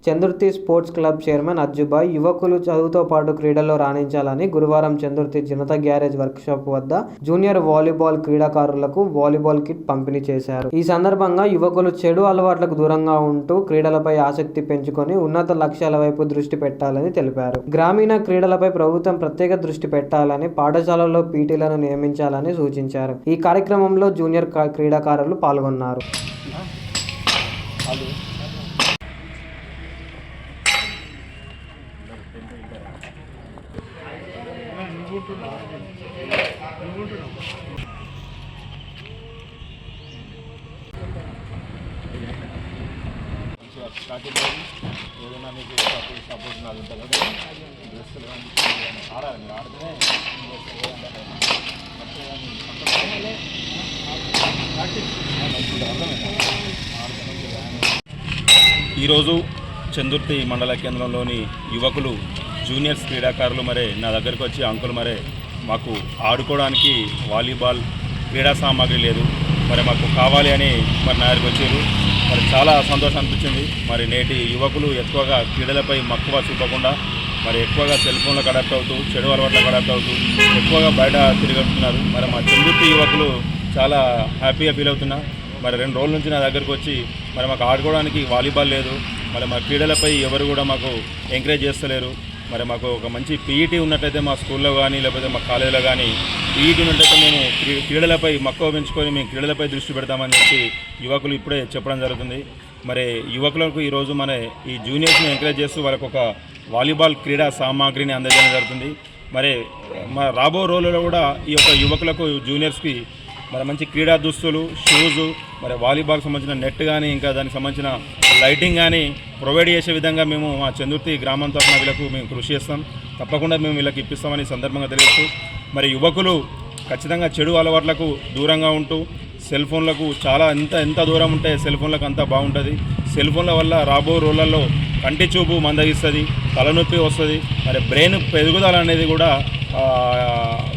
Chandurthi sports club chairman Ajjubhai యువకులు చదువుతో పాటు క్రీడల్లో రాణించాలని గురువారం చందుర్తి జనతా గ్యారేజ్ వర్క్షాప్ వద్ద జూనియర్ వాలీబాల్ క్రీడాకారులకు వాలీబాల్ కిట్ పంపిణీ చేశారు. ఈ సందర్భంగా యువకులు చెడు అలవాట్లకు దూరంగా ఉంటూ క్రీడలపై ఆసక్తి పెంచుకొని ఉన్నత లక్ష్యాల వైపు దృష్టి పెట్టాలని తెలిపారు. గ్రామీణ క్రీడలపై ప్రభుత్వం ప్రత్యేక దృష్టి పెట్టాలని, పాఠశాలల్లో పీటీలను నియమించాలని సూచించారు. ఈ కార్యక్రమంలో జూనియర్ క్రీడాకారులు పాల్గొన్నారు. ఏదైనా మీకు సపోర్ట్ నాకు ఉంటుంది కదా, డ్రెస్సులు ఆడాలి, మీరు ఆడితేనే ఈరోజు చందుర్తి మండల కేంద్రంలోని యువకులు జూనియర్స్ క్రీడాకారులు మరే నా దగ్గరికి వచ్చి, అంకుల్ మరే మాకు ఆడుకోవడానికి వాలీబాల్ క్రీడా సామాగ్రి లేదు, మరి మాకు కావాలి అని మరి నా దగ్గరికి వచ్చారు. మరి చాలా సంతోషం అనిపించింది. మరి నేటి యువకులు ఎక్కువగా క్రీడలపై మక్కువ చూపకుండా మరి ఎక్కువగా సెల్ ఫోన్లకు అడాప్ట్ అవుతూ, చెడు అలవాట్లకు అడాప్ట్ అవుతూ ఎక్కువగా బయట తిరుగుతున్నారు. మరి మా చందుర్తి యువకులు చాలా హ్యాపీగా ఫీల్ అవుతున్నా. మరి 2 రోజుల నుంచి నా దగ్గరకు వచ్చి మరి మాకు ఆడుకోవడానికి వాలీబాల్ లేదు, మరి మా క్రీడలపై ఎవరు కూడా మాకు ఎంకరేజ్ చేస్తలేరు, మరి మాకు ఒక మంచి పీఈటీ ఉన్నట్టయితే మా స్కూల్లో కానీ లేకపోతే మా కాలేజీలో కానీ పీఈటీ ఉన్నట్టయితే మేము క్రీడలపై మక్కువ పెంచుకొని మేము క్రీడలపై దృష్టి పెడతామని చెప్పి యువకులు ఇప్పుడే చెప్పడం జరుగుతుంది. మరి యువకులకు ఈరోజు మన ఈ జూనియర్స్ని ఎంకరేజ్ చేస్తూ వాళ్ళకు ఒక వాలీబాల్ క్రీడా సామాగ్రిని అందజేయడం జరుగుతుంది. మరి మా రాబో రోజుల్లో కూడా ఈ యొక్క యువకులకు జూనియర్స్కి మరి మంచి క్రీడా దుస్తులు, షూజు, మరి వాలీబాల్ సంబంధించిన నెట్ కానీ ఇంకా దానికి సంబంధించిన లైటింగ్ కానీ ప్రొవైడ్ చేసే విధంగా మేము మా చందుర్తి గ్రామం తరఫున వీళ్ళకు మేము కృషి చేస్తాం. తప్పకుండా మేము వీళ్ళకి ఇప్పిస్తామని సందర్భంగా తెలియజేస్తూ, మరి యువకులు ఖచ్చితంగా చెడు అలవాట్లకు దూరంగా ఉంటూ సెల్ ఫోన్లకు చాలా ఎంత దూరం ఉంటే సెల్ ఫోన్లకు అంతా బాగుంటుంది. సెల్ ఫోన్ల వల్ల రాబో రోజులలో కంటి చూపు మందగిస్తుంది, తలనొప్పి వస్తుంది, మరి బ్రెయిన్ పెరుగుదల అనేది కూడా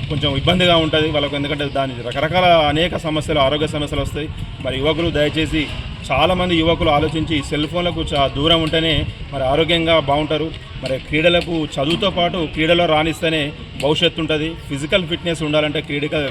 కొంచెం ఇబ్బందిగా ఉంటుంది వాళ్ళకు. ఎందుకంటే దాని రకరకాల అనేక సమస్యలు, ఆరోగ్య సమస్యలు వస్తాయి. మరి యువకులు దయచేసి చాలామంది యువకులు ఆలోచించి సెల్ ఫోన్లకు దూరం ఉంటేనే మరి ఆరోగ్యంగా బాగుంటారు. మరి క్రీడలకు చదువుతో పాటు క్రీడలో రాణిస్తేనే భవిష్యత్తు ఉంటుంది. ఫిజికల్ ఫిట్నెస్ ఉండాలంటే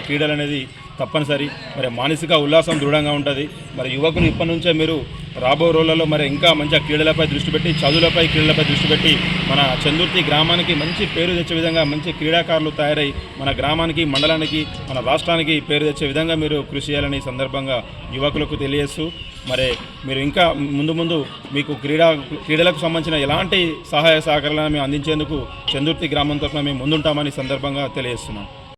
క్రీడలు అనేది తప్పనిసరి. మరి మానసిక ఉల్లాసం దృఢంగా ఉంటుంది. మరి యువకులు ఇప్పటి నుంచే మీరు రాబో రోజులలో మరి ఇంకా మంచిగా క్రీడలపై దృష్టి పెట్టి, చదువులపై క్రీడలపై దృష్టి పెట్టి మన చందుర్తి గ్రామానికి మంచి పేరు తెచ్చే విధంగా మంచి క్రీడాకారులు తయారై మన గ్రామానికి, మండలానికి, మన రాష్ట్రానికి పేరు తెచ్చే విధంగా మీరు కృషి చేయాలని సందర్భంగా యువకులకు తెలియజేస్తూ, మరి మీరు ఇంకా ముందు మీకు క్రీడలకు సంబంధించిన ఎలాంటి సహాయ సహకారాలను మేము అందించేందుకు చందుర్తి గ్రామం తరఫున మేము ముందుంటామని సందర్భంగా తెలియజేస్తున్నాం.